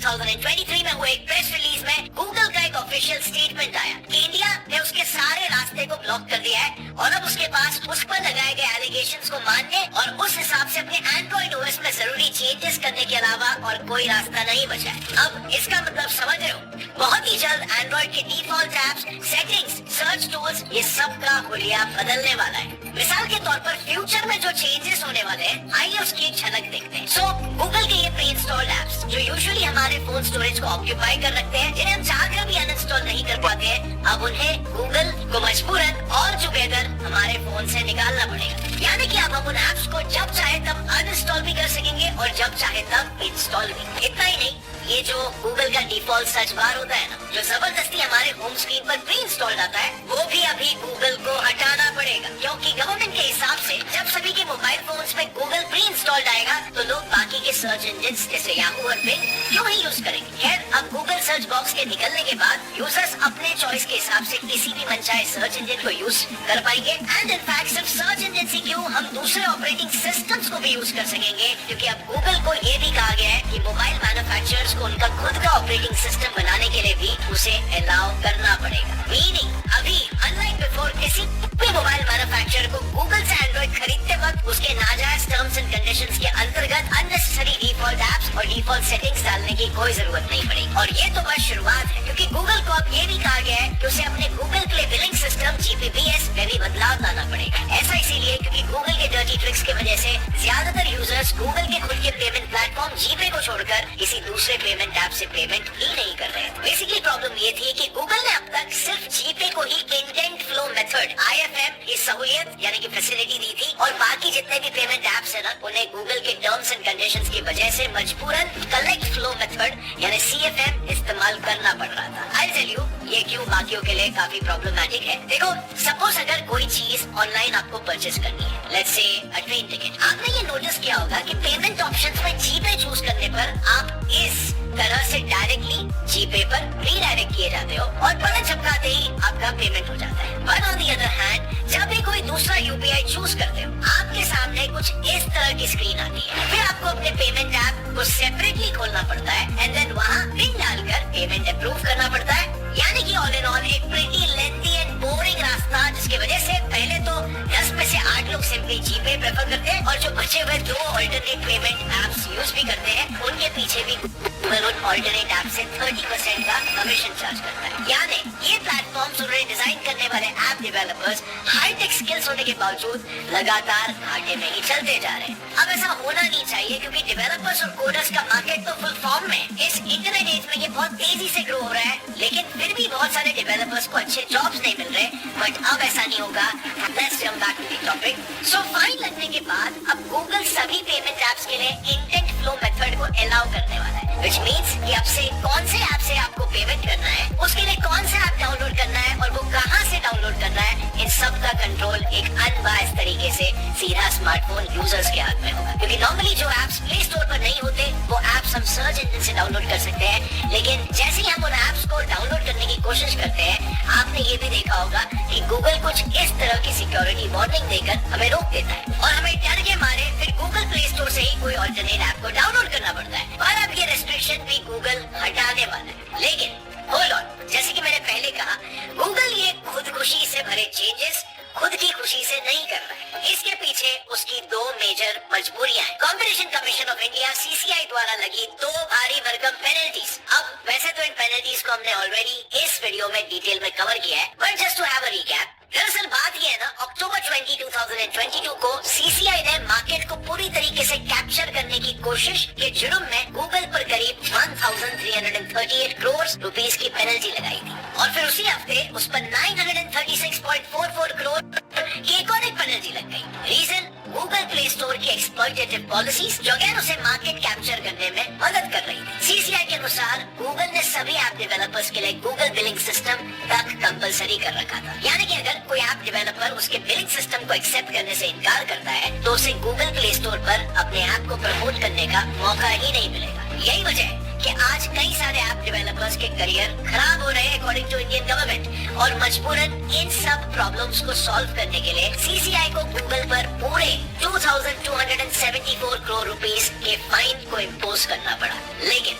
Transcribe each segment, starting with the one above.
2023 में हुए एक प्रेस रिलीज में गूगल का एक ऑफिशियल स्टेटमेंट आया कि इंडिया ने उसके सारे रास्ते को ब्लॉक कर दिया है और अब उसके पास उस पर लगाए गए एलिगेशंस को मानने और उस हिसाब से अपने एंड्रॉइड ओएस में जरूरी चेंजेस करने के अलावा और कोई रास्ता नहीं बचा है। अब इसका मतलब समझ रहे हो, बहुत ही जल्द एंड्रॉइड के default apps, settings, search tools, ये सब का हुलिया बदलने वाला है। मिसाल के तौर पर फ्यूचर में जो चेंजेस होने वाले हैं, आइए उसकी एक झलक देखते हैं। सो गूगल के ये प्री इंस्टॉल्ड एप्स जो यूजुअली हमारे फोन स्टोरेज को ऑक्यूपाई कर रखते हैं, जिन्हें हम चाहकर भी अनइंस्टॉल नहीं कर पाते हैं, अब उन्हें गूगल को मजबूरन ऑल टुगेदर हमारे फोन से निकालना पड़ेगा। यानी कि अब हम उन एप्स को जब चाहे तब अनइंस्टॉल भी कर सकेंगे और जब चाहे तब इंस्टॉल भी। इतना ही नहीं, ये जो गूगल का डिफॉल्ट सर्च बार होता है ना, जो जबरदस्ती हमारे होम स्क्रीन पर प्री इंस्टॉल्ड आता है, वो भी अभी गूगल को हटाना पड़ेगा, क्योंकि गवर्नमेंट के हिसाब से जब सभी के मोबाइल फोन्स में गूगल प्री इंस्टॉल्ड आएगा तो लोग बाकी के सर्च इंजन जैसे याहू और बिंग क्यों ही यूज करेंगे। खैर, अब गूगल सर्च बॉक्स के निकलने के बाद यूजर्स अपने चॉइस के हिसाब से किसी भी मनचाहे सर्च इंजन को यूज कर पाएंगे। एंड इनफैक्ट सिर्फ सर्च इंजन से क्यों, हम दूसरे ऑपरेटिंग सिस्टम्स को भी यूज कर सकेंगे, क्योंकि अब गूगल को ये भी कहा गया है कि मोबाइल मैन्युफैक्चरर्स को उनका खुद का ऑपरेटिंग सिस्टम बनाने के लिए भी उसे अलाउ करना पड़ेगा। मीनिंग अभी अनलाइक बिफोर किसी भी मोबाइल मैन्युफैक्चरर को गूगल से एंड्रॉइड खरीदते वक्त उसके नाजायज टर्म्स एंड कंडीशंस के अंतर्गत अननेसेसरी डिफॉल्ट एप्स और डिफॉल्ट सेटिंग्स डालने की कोई जरूरत नहीं पड़ेगी। और ये तो बस शुरुआत है, क्योंकि गूगल को अब ये भी कहा गया है कि उसे अपने Google play billing system GPPS में भी बदलाव लाना पड़ेगा। ऐसा इसीलिए क्योंकि गूगल के डर्टी ट्रिक्स की वजह से ज्यादातर यूजर्स गूगल के खुद के पेमेंट प्लेटफॉर्म जीपे को छोड़कर किसी दूसरे पेमेंट ऐप से पेमेंट ही नहीं कर रहे। बेसिकली प्रॉब्लम ये थी कि गूगल ने अब तक सिर्फ जीपे को ही इंटेंट फ्लो मेथड IFM की सहूलियत यानी कि फैसिलिटी दी थी और बाकी जितने भी पेमेंट ऐप्स है ना, उन्हें गूगल के टर्म्स एंड कंडीशंस की वजह से मजबूरन कलेक्ट फ्लो मेथड यानी CFM इस्तेमाल करना पड़ रहा था। आई टेल यू ये क्यों बाकियों के लिए काफी प्रॉब्लमैटिक है। देखो, सपोज अगर कोई चीज ऑनलाइन आपको परचेज करनी है, let's say a train ticket, आपने ये नोटिस किया होगा कि पेमेंट ऑप्शंस में जीपे चूज करने पर आप इस तरह से डायरेक्टली जीपे पर रीडायरेक्ट किए जाते हो और बड़ा झपकाते ही आपका पेमेंट हो जाता है। But on the other hand, जब भी कोई दूसरा UPI चूज करते हो, आपके सामने कुछ इस तरह की स्क्रीन आती है। फिर आपको अपने पेमेंट ऐप को सेपरेटली खोलना पड़ता है एंड देन वहाँ पिन डालकर पेमेंट अप्रूव करना पड़ता है। यानी कि ऑल इन ऑल एक प्रीटी लेंथी एंड बोरिंग रास्ता, जिसकी वजह से पहले तो 10 में से 8 लोग सिंपली जीपे प्रेफर करते हैं और जो बचे हुए 2 ऑल्टरनेट पेमेंट ऐप्स यूज भी करते हैं, उनके पीछे भी गूगल उन ऑल्टरनेट ऐप से 30% का कमीशन चार्ज करता है। यानी ये प्लेटफॉर्म्स उन्हें डिजाइन करने वाले ऐप डेवलपर्स हाईटेक स्किल्स होने के बावजूद लगातार घाटे में ही चलते जा रहे हैं। अब ऐसा होना नहीं चाहिए, क्योंकि डेवलपर्स और कोडर्स का मार्केट तो फुल फॉर्म में इस इंटरनेट एज में ये बहुत तेजी से ग्रो हो रहा है, लेकिन फिर भी बहुत सारे डेवलपर्स को अच्छे जॉब्स नहीं मिल रहे। बट अब ऐसा नहीं होगा। Let's jump back to the topic. So fine लगने के बाद अब गूगल सभी पेमेंट ऐप्स के लिए इंटेंट फ्लो मेथड को अलाउ करने वाला है, व्हिच मींस कि अब से कौन से ऐप से आपको पेमेंट करना है, उसके लिए कौन सा ऐप डाउनलोड करना है और वो कहां से डाउनलोड करना है, इन सब का कंट्रोल एक अनबायस्ड तरीके से सीधा स्मार्टफोन यूजर्स के हाथ में होगा। क्योंकि नॉर्मली जो ऐप्स प्ले स्टोर पर नहीं होते, वो ऐप्स हम सर्च इंजन से डाउनलोड कर सकते हैं, लेकिन जैसे ही हम उन ऐप्स को डाउनलोड करने की कोशिश करते हैं, आपने ये भी देखा होगा कि गूगल कुछ इस तरह की सिक्योरिटी वार्निंग देकर हमें रोक देता है और हमें डर के मारे फिर गूगल प्ले स्टोर से ही कोई ऑल्टरनेट ऐप को डाउनलोड करना पड़ता है। पर अब ये रेस्ट्रिक्शन भी गूगल हटाने वाला है। लेकिन होल्ड ऑन, जैसे कि मैंने पहले कहा, गूगल ये खुद खुशी से भरे चेंजेस खुद की खुशी से नहीं कर रहा है। इसके पीछे उसकी 2 मेजर मजबूरियां हैं। Competition commission of India CCI द्वारा लगी 2 भारी भरकम पेनल्टीज। अब वैसे तो इन पेनल्टीज को हमने ऑलरेडी इस वीडियो में डिटेल में कवर किया है, but just to have a recap, दरअसल बात ये है ना, अक्टूबर 20, 2022 को CCI ने मार्केट को पूरी तरीके से कैप्चर करने की कोशिश के जुर्म में गूगल पर करीब 1338 करोड़ रुपीस की पेनल्टी लगाई थी और फिर उसी हफ्ते उस पर 936.44 करोड़ की एक और पेनल्टी लग गई। रीजन, गूगल प्ले स्टोर की एक्सप्लॉइटेटिव पॉलिसीज, जो अगेन उसे मार्केट कैप्चर करने में मदद कर रही थी। CCI के अनुसार गूगल ने सभी ऐप डेवलपर्स के लिए गूगल बिलिंग सिस्टम तक कंपलसरी कर रखा था। यानी कि अगर कोई ऐप डेवलपर उसके बिलिंग सिस्टम को एक्सेप्ट करने से इनकार करता है, तो उसे गूगल प्ले स्टोर पर अपने ऐप को प्रमोट करने का मौका ही नहीं मिलेगा। यही वजह है कि आज कई सारे ऐप डेवलपर्स के करियर खराब हो रहे हैं अकॉर्डिंग टू इंडियन गवर्नमेंट, और मजबूरन इन सब प्रॉब्लम्स को सॉल्व करने के लिए CCI को गूगल पर पूरे 2274 करोड़ रुपीस के फाइन को इम्पोज करना पड़ा। लेकिन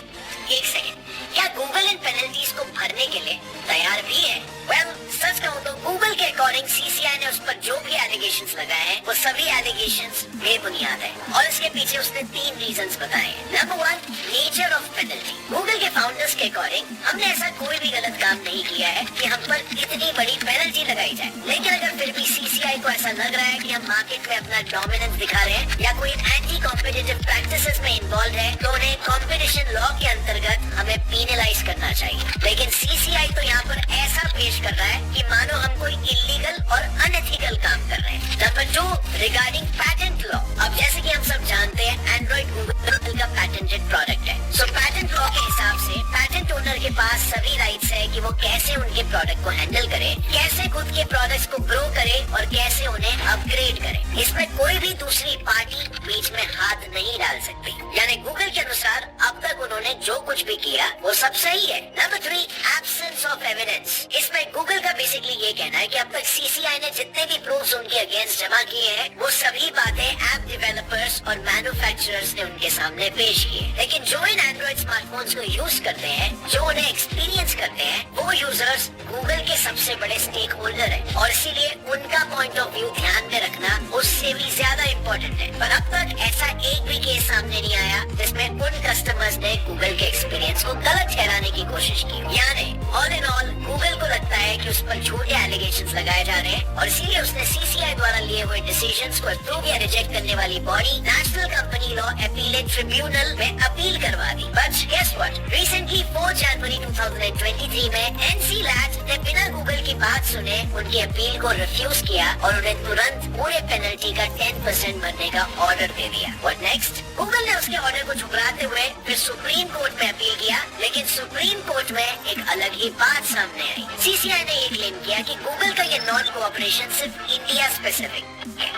एक सेकंड, करने के लिए तैयार भी है। वेल, सच कहूँ तो गूगल के अकॉर्डिंग सीसीआई ने उस पर जो भी एलिगेशंस लगाए हैं वो सभी एलिगेशंस बेबुनियाद है और इसके पीछे उसने 3 रीजंस बताए हैं। Number 1, nature of penalty. Google के फाउंडर्स के अकॉर्डिंग हमने ऐसा कोई भी गलत काम नहीं किया है कि हम पर इतनी बड़ी पेनल्टी लगाई जाए, लेकिन अगर फिर भी सीसीआई को ऐसा लग रहा है कि हम मार्केट में अपना डोमिनेंस दिखा रहे हैं या कोई एंटी कॉम्पिटिटिव प्रैक्टिसेस में इन्वॉल्व है तो उन्हें कॉम्पिटिशन लॉ के अंतर्गत हमें पीनलाइज करना चाहिए। लेकिन सीसीआई तो यहाँ पर ऐसा पेश कर रहा है कि मानो हम कोई इलीगल और अनएथिकल काम कर रहे हैं। Number 2, regarding patent law. अब जैसे कि हम सब जानते हैं एंड्रॉइड गूगल का पैटेंटेड प्रोडक्ट है। सो पैटेंट लॉ के हिसाब से पैटेंट ओनर के पास सभी राइट्स है कि वो कैसे उनके प्रोडक्ट को हैंडल करे, कैसे खुद के प्रोडक्ट्स को ग्रो करे और कैसे उन्हें अपग्रेड करे। इसमें कोई भी दूसरी पार्टी बीच में हाथ नहीं डाल सकती। यानी गूगल के अनुसार अब तक उन्होंने जो कुछ भी किया वो सब सही है। Number 3, absence of evidence. इसमें गूगल का बेसिकली ये कहना है कि अब तक सीसीआई ने जितने भी प्रूफ्स उनके अगेंस्ट जमा किए हैं वो सभी बातें ऐप डेवलपर्स और मैन्युफैक्चरर्स ने उनके सामने पेश की है। लेकिन जो इन एंड्रॉइड स्मार्टफोन्स को यूज करते हैं, जो उन्हें एक्सपीरियंस करते हैं, वो यूजर्स गूगल के सबसे बड़े स्टेक होल्डर है और इसीलिए उनका पॉइंट ऑफ व्यू ध्यान में रखना उससे भी ज्यादा इम्पोर्टेंट है। पर अब तक ऐसा एक भी केस सामने नहीं आया जिसमें उन कस्टमर्स ने गूगल के एक्सपीरियंस को गलत ठहराने की कोशिश की। यानी ऑल इन ऑल गूगल को लगता है कि उस पर झूठे एलिगेशंस लगाए जा रहे हैं और इसीलिए उसने सीसीआई द्वारा लिए हुए डिसीजंस को अप्रूव या रिजेक्ट करने वाली body national company law appellate tribunal में अपील करवा दी। बट गेस व्हाट, रिसेंटली 4 जनवरी 2023 में एनसी लैब्स ने बिना गूगल की बात सुने उनकी अपील को रिफ्यूज किया और उन्हें तुरंत पूरे पेनल्टी का 10% भरने का ऑर्डर दे दिया। What next? गूगल ने उसके ऑर्डर को ठुकराते हुए फिर सुप्रीम कोर्ट में अपील किया, लेकिन सुप्रीम कोर्ट में एक अलग ही बात सामने आई। सीसीआई ने ये क्लेम किया कि गूगल का ये नॉन कोऑपरेशन सिर्फ इंडिया स्पेसिफिक,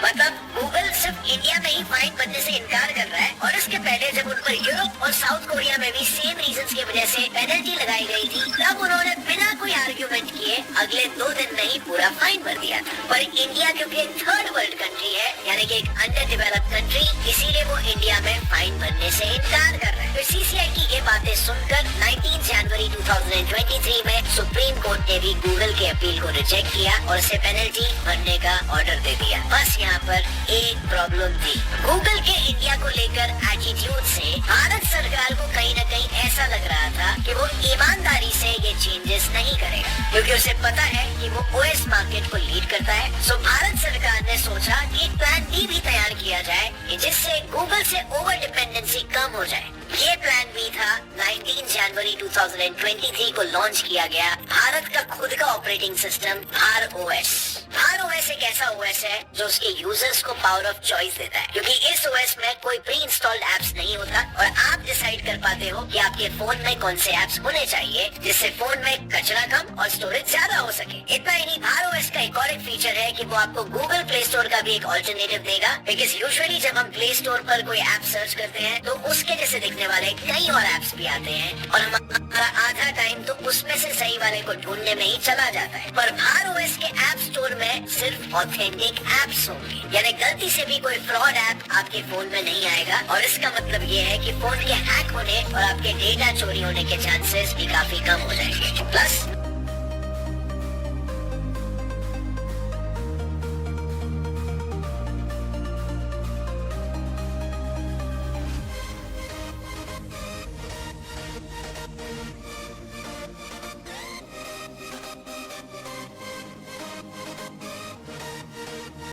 मतलब गूगल सिर्फ इंडिया में ही फाइन बनने से इनकार कर रहा है और इसके पहले जब उन पर यूरोप और साउथ कोरिया में भी सेम रीजंस की वजह से पेनल्टी लगाई गई थी तब उन्होंने बिना कोई आर्ग्यूमेंट किए अगले 2 दिन में ही पूरा फाइन भर दिया था। पर इंडिया क्योंकि एक थर्ड वर्ल्ड कंट्री है, यानी कि एक अंडर डेवलप्ड कंट्री, इसीलिए वो इंडिया में फाइन भरने से इनकार कर रहा है। फिर सीसीआई की ये बातें सुनकर 19 जनवरी 2023 में सुप्रीम कोर्ट ने भी गूगल के अपील को रिजेक्ट किया और उसे पेनल्टी भरने का ऑर्डर दे दिया। बस यहाँ पर एक प्रॉब्लम थी, गूगल के इंडिया को लेकर एटीट्यूड से भारत सरकार को कहीं न कहीं ऐसा लग रहा था कि वो ईमानदारी से ये चेंजेस नहीं करेगा, क्योंकि उसे पता है कि वो ओएस मार्केट को लीड करता है। सो भारत सरकार ने सोचा कि एक प्लान बी भी तैयार किया जाए जिससे गूगल से ओवर डिपेंडेंसी कम हो जाए। ये प्लान बी था 19 जनवरी 2023 को लॉन्च किया गया भारत का खुद का ऑपरेटिंग सिस्टम भार ओएस। भार ओएस एक ऐसा ओएस है जो उसके यूजर्स को पावर ऑफ चॉइस देता है, क्योंकि इस ओएस में कोई प्री इंस्टॉल्ड एप्स नहीं होता और आप डिसाइड कर पाते हो कि आपके फोन में कौन से एप्स होने चाहिए जिससे फोन में कचरा कम और स्टोरेज ज्यादा हो सके। इतना ही नहीं, भार ओएस का एक और एक फीचर है कि वो आपको गूगल प्ले स्टोर का भी एक ऑल्टरनेटिव देगा, बिकॉज यूजुअली जब हम प्ले स्टोर पर कोई ऐप सर्च करते हैं तो उसके जैसे दिखने वाले कई और एप्स भी आते हैं और हमारा आधा टाइम तो उसमें से सही वाले को ढूंढने में ही चला जाता है। पर भार ओएस के ऐप स्टोर में सिर्फ ऑथेंटिक एप्स होंगे, यानी गलती से भी कोई फ्रॉड ऐप आपके फोन में नहीं आएगा और इसका मतलब ये है कि फोन के हैक होने और आपके डेटा चोरी होने के चांसेस भी काफी कम हो जाएंगे। प्लस